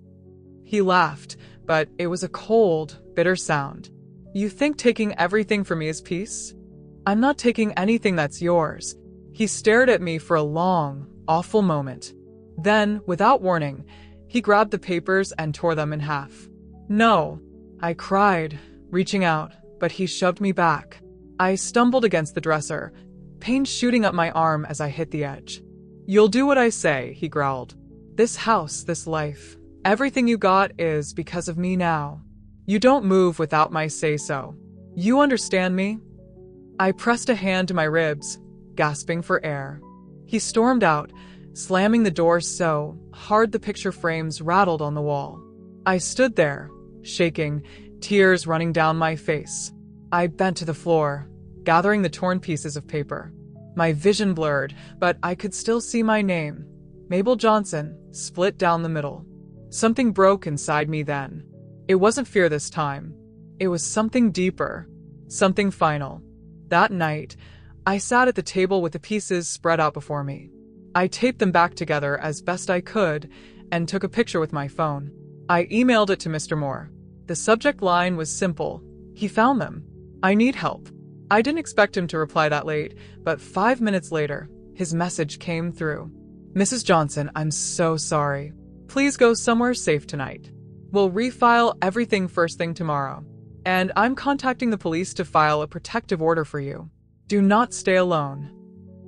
He laughed, but it was a cold, bitter sound. "You think taking everything from me is peace? I'm not taking anything that's yours." He stared at me for a long, awful moment. Then, without warning, he grabbed the papers and tore them in half. "No," I cried, reaching out, but he shoved me back. I stumbled against the dresser, pain shooting up my arm as I hit the edge. "You'll do what I say," he growled. "This house, this life, everything you got is because of me now. You don't move without my say-so. You understand me?" I pressed a hand to my ribs, gasping for air. He stormed out, slamming the door so hard the picture frames rattled on the wall. I stood there, shaking, tears running down my face. I bent to the floor, gathering the torn pieces of paper. My vision blurred, but I could still see my name, Mabel Johnson, split down the middle. Something broke inside me then. It wasn't fear this time. It was something deeper, something final. That night, I sat at the table with the pieces spread out before me. I taped them back together as best I could and took a picture with my phone. I emailed it to Mr. Moore. The subject line was simple. He found them. I need help. I didn't expect him to reply that late, but 5 minutes later, his message came through. Mrs. Johnson, I'm so sorry. Please go somewhere safe tonight. We'll refile everything first thing tomorrow. And I'm contacting the police to file a protective order for you. Do not stay alone.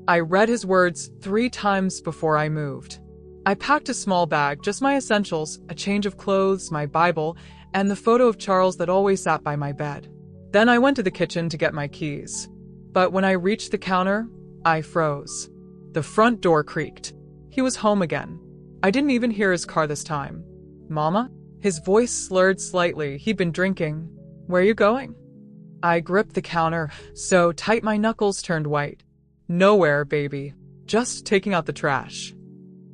I read his words 3 times before I moved. I packed a small bag, just my essentials, a change of clothes, my Bible, and the photo of Charles that always sat by my bed. Then I went to the kitchen to get my keys. But when I reached the counter, I froze. The front door creaked. He was home again. I didn't even hear his car this time. Mama? His voice slurred slightly. He'd been drinking. Where are you going? I gripped the counter so tight my knuckles turned white. Nowhere, baby. Just taking out the trash.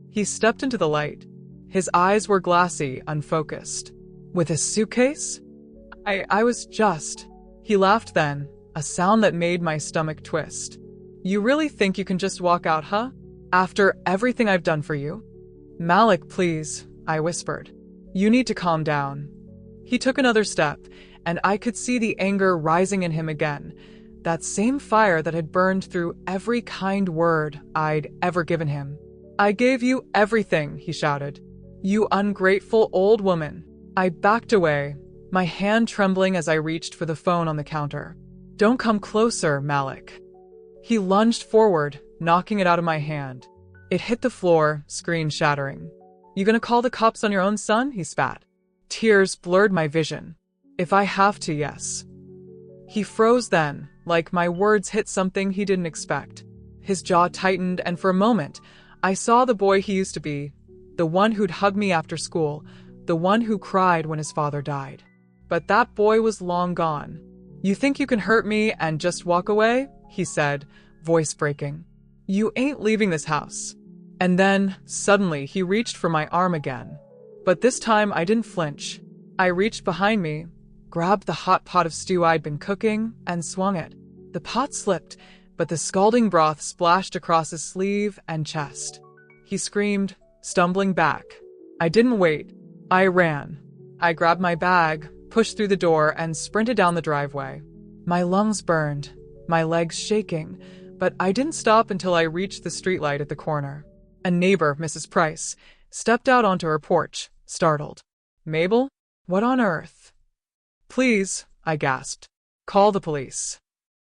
He stepped into the light. His eyes were glassy, unfocused. With a suitcase? I was just... He laughed then, a sound that made my stomach twist. You really think you can just walk out, huh? After everything I've done for you? Malik, please, I whispered. You need to calm down. He took another step, and I could see the anger rising in him again, that same fire that had burned through every kind word I'd ever given him. I gave you everything, he shouted. You ungrateful old woman. I backed away, my hand trembling as I reached for the phone on the counter. Don't come closer, Malik. He lunged forward, knocking it out of my hand. It hit the floor, screen shattering. You gonna call the cops on your own son? He spat. Tears blurred my vision. If I have to, yes. He froze then, like my words hit something he didn't expect. His jaw tightened, and for a moment, I saw the boy he used to be, the one who'd hug me after school, the one who cried when his father died. But that boy was long gone. You think you can hurt me and just walk away? He said, voice breaking. You ain't leaving this house. And then, suddenly, he reached for my arm again. But this time I didn't flinch. I reached behind me, grabbed the hot pot of stew I'd been cooking, and swung it. The pot slipped, but the scalding broth splashed across his sleeve and chest. He screamed, stumbling back. I didn't wait. I ran. I grabbed my bag, pushed through the door, and sprinted down the driveway. My lungs burned, my legs shaking, but I didn't stop until I reached the streetlight at the corner. A neighbor, Mrs. Price, stepped out onto her porch, startled. Mabel? What on earth? Please, I gasped. Call the police.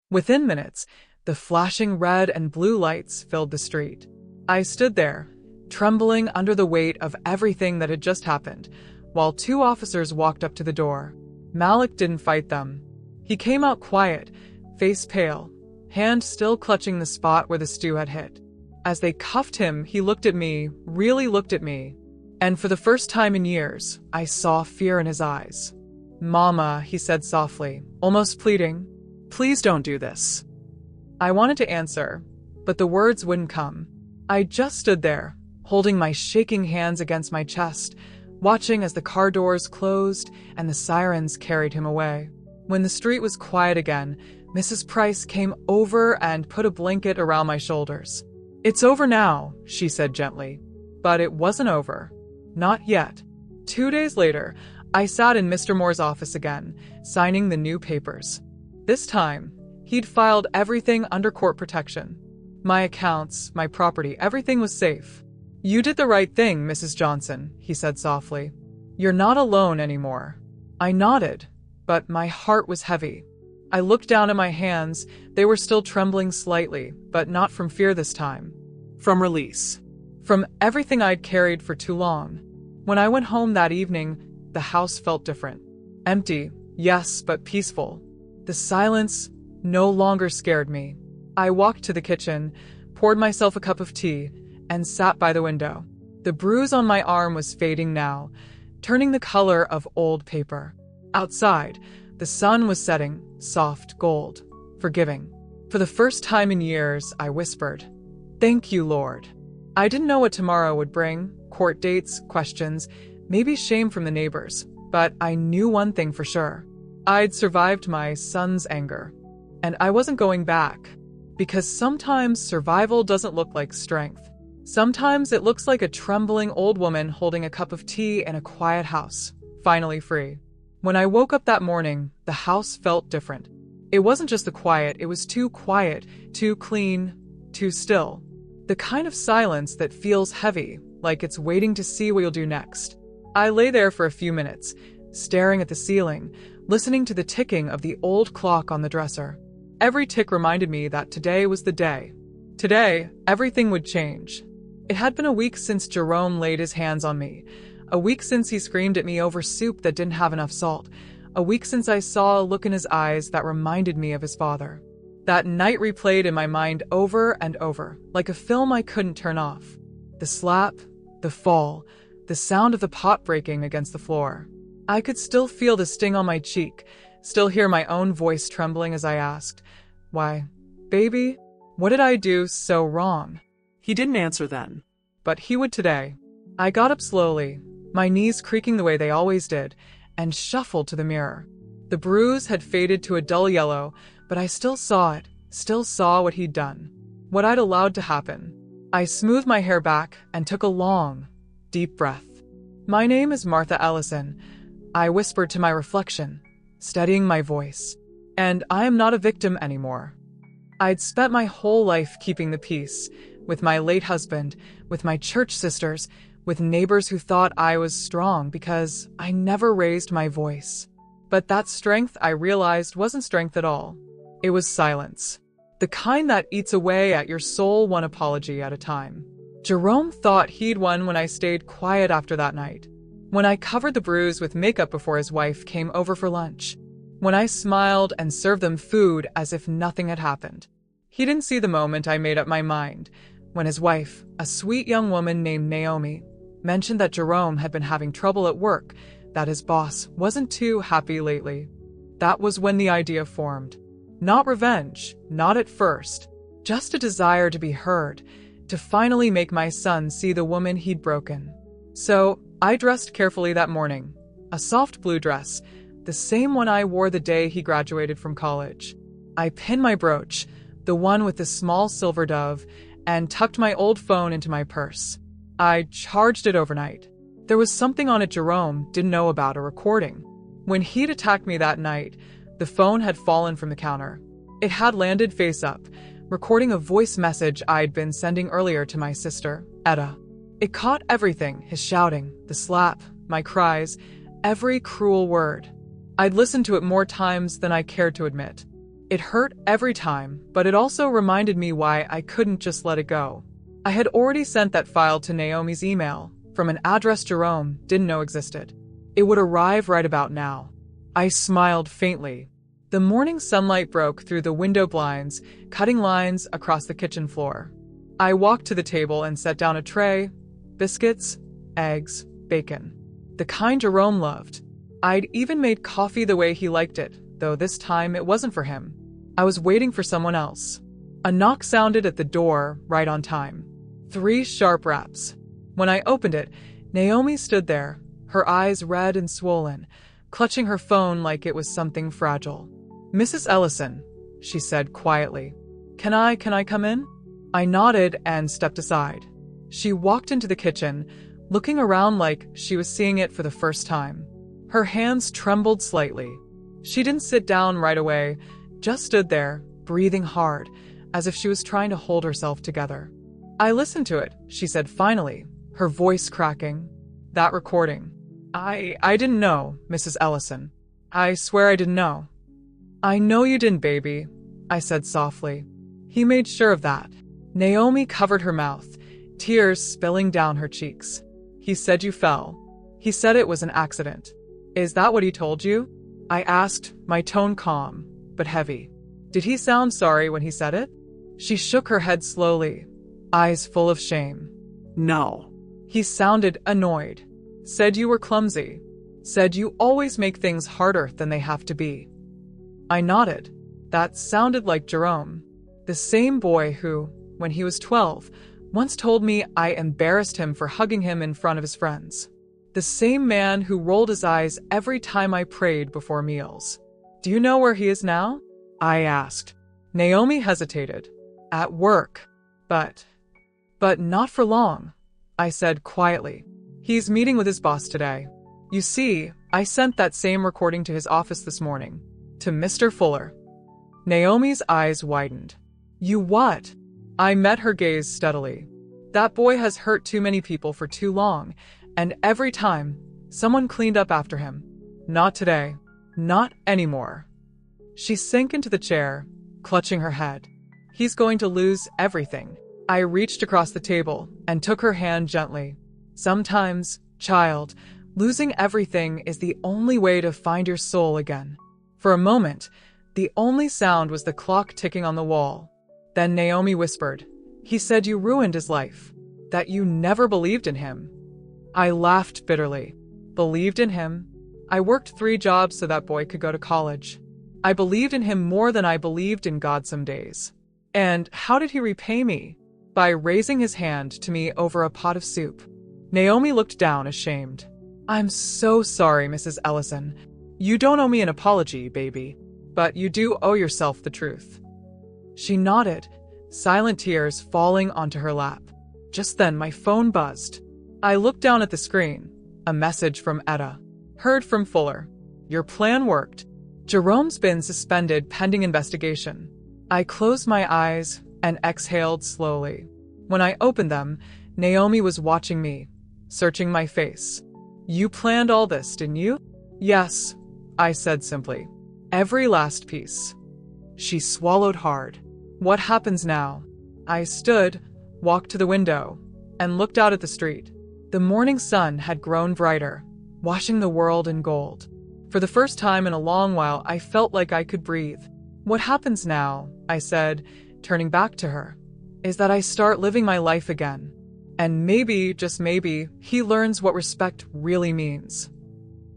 Within minutes, the flashing red and blue lights filled the street. I stood there, trembling under the weight of everything that had just happened, while 2 officers walked up to the door. Malik didn't fight them. He came out quiet, face pale, hand still clutching the spot where the stew had hit. As they cuffed him, he looked at me, really looked at me, and for the first time in years, I saw fear in his eyes. Mama, he said softly, almost pleading, please don't do this. I wanted to answer, but the words wouldn't come. I just stood there, holding my shaking hands against my chest, watching as the car doors closed and the sirens carried him away. When the street was quiet again, Mrs. Price came over and put a blanket around my shoulders. It's over now, she said gently. But it wasn't over. Not yet. 2 days later, I sat in Mr. Moore's office again, signing the new papers. This time, he'd filed everything under court protection. My accounts, my property, everything was safe. You did the right thing, Mrs. Johnson, he said softly. You're not alone anymore. I nodded, but my heart was heavy. I looked down at my hands. They were still trembling slightly, but not from fear this time. From release. From everything I'd carried for too long. When I went home that evening, the house felt different. Empty, yes, but peaceful. The silence no longer scared me. I walked to the kitchen, poured myself a cup of tea, and sat by the window. The bruise on my arm was fading now, turning the color of old paper. Outside, the sun was setting, soft gold, forgiving. For the first time in years, I whispered, "Thank you, Lord." I didn't know what tomorrow would bring, court dates, questions, maybe shame from the neighbors, but I knew one thing for sure. I'd survived my son's anger, and I wasn't going back. Because sometimes survival doesn't look like strength. Sometimes it looks like a trembling old woman holding a cup of tea in a quiet house, finally free. When I woke up that morning, the house felt different. It wasn't just the quiet, it was too quiet, too clean, too still. The kind of silence that feels heavy, like it's waiting to see what you'll do next. I lay there for a few minutes, staring at the ceiling, listening to the ticking of the old clock on the dresser. Every tick reminded me that today was the day. Today, everything would change. It had been a week since Jerome laid his hands on me. A week since he screamed at me over soup that didn't have enough salt. A week since I saw a look in his eyes that reminded me of his father. That night replayed in my mind over and over, like a film I couldn't turn off. The slap, the fall, the sound of the pot breaking against the floor. I could still feel the sting on my cheek, still hear my own voice trembling as I asked, "Why, baby, what did I do so wrong?" He didn't answer then. But he would today. I got up slowly, my knees creaking the way they always did, and shuffled to the mirror. The bruise had faded to a dull yellow, but I still saw it, still saw what he'd done, what I'd allowed to happen. I smoothed my hair back and took a long, deep breath. "My name is Martha Ellison," I whispered to my reflection, steadying my voice. "And I am not a victim anymore." I'd spent my whole life keeping the peace, with my late husband, with my church sisters, with neighbors who thought I was strong because I never raised my voice. But that strength, I realized, wasn't strength at all. It was silence. The kind that eats away at your soul one apology at a time. Jerome thought he'd won when I stayed quiet after that night. When I covered the bruise with makeup before his wife came over for lunch. When I smiled and served them food as if nothing had happened. He didn't see the moment I made up my mind, when his wife, a sweet young woman named Naomi, mentioned that Jerome had been having trouble at work, that his boss wasn't too happy lately. That was when the idea formed. Not revenge, not at first, just a desire to be heard, to finally make my son see the woman he'd broken. So, I dressed carefully that morning, a soft blue dress, the same one I wore the day he graduated from college. I pinned my brooch, the one with the small silver dove, and tucked my old phone into my purse. I charged it overnight. There was something on it Jerome didn't know about, a recording. When he'd attacked me that night, the phone had fallen from the counter. It had landed face up, recording a voice message I'd been sending earlier to my sister, Etta. It caught everything, his shouting, the slap, my cries, every cruel word. I'd listened to it more times than I cared to admit. It hurt every time, but it also reminded me why I couldn't just let it go. I had already sent that file to Naomi's email, from an address Jerome didn't know existed. It would arrive right about now. I smiled faintly. The morning sunlight broke through the window blinds, cutting lines across the kitchen floor. I walked to the table and set down a tray, biscuits, eggs, bacon. The kind Jerome loved. I'd even made coffee the way he liked it, though this time it wasn't for him. I was waiting for someone else. A knock sounded at the door right on time. 3 sharp raps. When I opened it, Naomi stood there, her eyes red and swollen, clutching her phone like it was something fragile. "Mrs. Ellison," she said quietly. Can I come in?" I nodded and stepped aside. She walked into the kitchen, looking around like she was seeing it for the first time. Her hands trembled slightly. She didn't sit down right away, just stood there, breathing hard, as if she was trying to hold herself together. "I listened to it," she said finally, her voice cracking. "That recording. I didn't know, Mrs. Ellison. I swear I didn't know." "I know you didn't, baby," I said softly. He made sure of that. Naomi covered her mouth, tears spilling down her cheeks. "He said you fell. He said it was an accident. Is that what he told you?" I asked, my tone calm, but heavy. "Did he sound sorry when he said it?" She shook her head slowly, eyes full of shame. No. "He sounded annoyed. Said you were clumsy. said you always make things harder than they have to be. I nodded. That sounded like Jerome, the same boy who, when he was 12, once told me I embarrassed him for hugging him in front of his friends. The same man who rolled his eyes every time I prayed before meals. Do you know where he is now? I asked. Naomi hesitated. At work. But not for long, I said quietly. He's meeting with his boss today. You see, I sent that same recording to his office this morning. To Mr. Fuller. Naomi's eyes widened. You what? I met her gaze steadily. That boy has hurt too many people for too long, and every time, someone cleaned up after him. Not today. Not anymore. She sank into the chair, clutching her head. He's going to lose everything. I reached across the table and took her hand gently. Sometimes, child, losing everything is the only way to find your soul again. For a moment, the only sound was the clock ticking on the wall. Then Naomi whispered, He said you ruined his life, that you never believed in him. I laughed bitterly. Believed in him? I worked 3 jobs so that boy could go to college. I believed in him more than I believed in God some days. And how did he repay me? By raising his hand to me over a pot of soup. Naomi looked down, ashamed. I'm so sorry, Mrs. Ellison. You don't owe me an apology, baby. But you do owe yourself the truth. She nodded, silent tears falling onto her lap. Just then my phone buzzed. I looked down at the screen. A message from Etta. Heard from Fuller. Your plan worked. Jerome's been suspended pending investigation. I closed my eyes and exhaled slowly. When I opened them, Naomi was watching me, searching my face. You planned all this, didn't you? Yes, I said simply. Every last piece. She swallowed hard. What happens now? I stood, walked to the window, and looked out at the street. The morning sun had grown brighter, washing the world in gold. For the first time in a long while, I felt like I could breathe. What happens now, I said, turning back to her, is that I start living my life again. And maybe, just maybe, he learns what respect really means.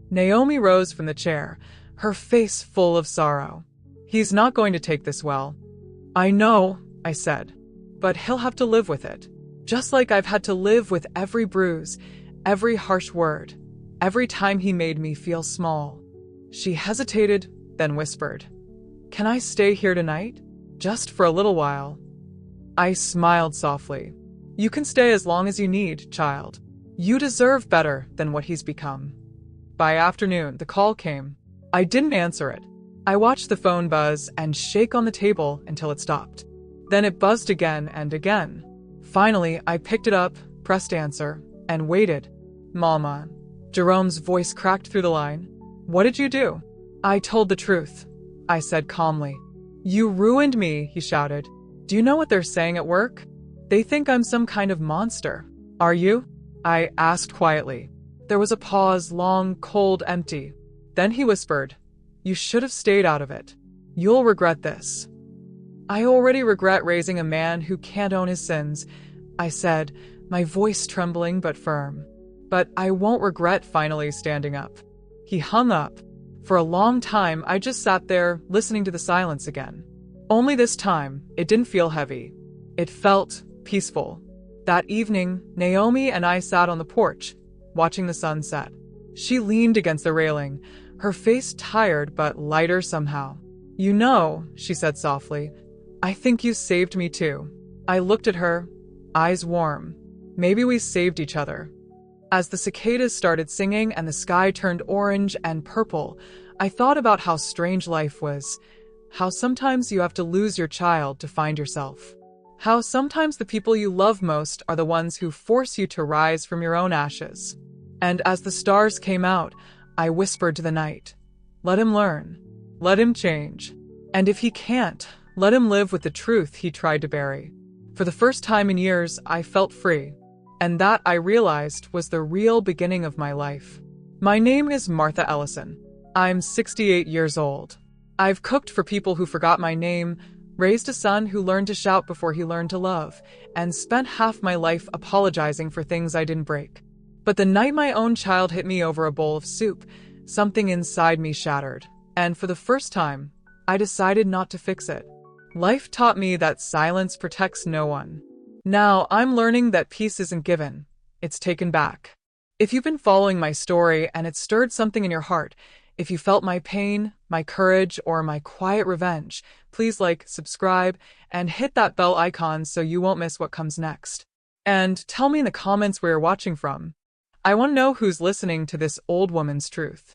Naomi rose from the chair, her face full of sorrow. He's not going to take this well. I know, I said, but he'll have to live with it. Just like I've had to live with every bruise, every harsh word, every time he made me feel small. She hesitated, then whispered, Can I stay here tonight? Just for a little while. I smiled softly. You can stay as long as you need, child. You deserve better than what he's become. By afternoon, the call came. I didn't answer it. I watched the phone buzz and shake on the table until it stopped. Then it buzzed again and again. Finally, I picked it up, pressed answer, and waited. Mama. Jerome's voice cracked through the line. What did you do? I told the truth, I said calmly. You ruined me, he shouted. Do you know what they're saying at work? They think I'm some kind of monster. Are you? I asked quietly. There was a pause, long, cold, empty. Then he whispered, You should have stayed out of it. You'll regret this. I already regret raising a man who can't own his sins, I said, my voice trembling but firm. But I won't regret finally standing up. He hung up. For a long time, I just sat there, listening to the silence again. Only this time, it didn't feel heavy. It felt peaceful. That evening, Naomi and I sat on the porch, watching the sun set. She leaned against the railing, her face tired but lighter somehow. You know, she said softly, I think you saved me too. I looked at her, eyes warm. Maybe we saved each other. As the cicadas started singing and the sky turned orange and purple, I thought about how strange life was, how sometimes you have to lose your child to find yourself, how sometimes the people you love most are the ones who force you to rise from your own ashes. And as the stars came out, I whispered to the night, let him learn, let him change, and if he can't, let him live with the truth he tried to bury. For the first time in years, I felt free. And that, I realized, was the real beginning of my life. My name is Martha Ellison. I'm 68 years old. I've cooked for people who forgot my name, raised a son who learned to shout before he learned to love, and spent half my life apologizing for things I didn't break. But the night my own child hit me over a bowl of soup, something inside me shattered. And for the first time, I decided not to fix it. Life taught me that silence protects no one. Now I'm learning that peace isn't given, it's taken back. If you've been following my story and it stirred something in your heart, if you felt my pain, my courage, or my quiet revenge, please like, subscribe, and hit that bell icon so you won't miss what comes next. And tell me in the comments where you're watching from. I want to know who's listening to this old woman's truth.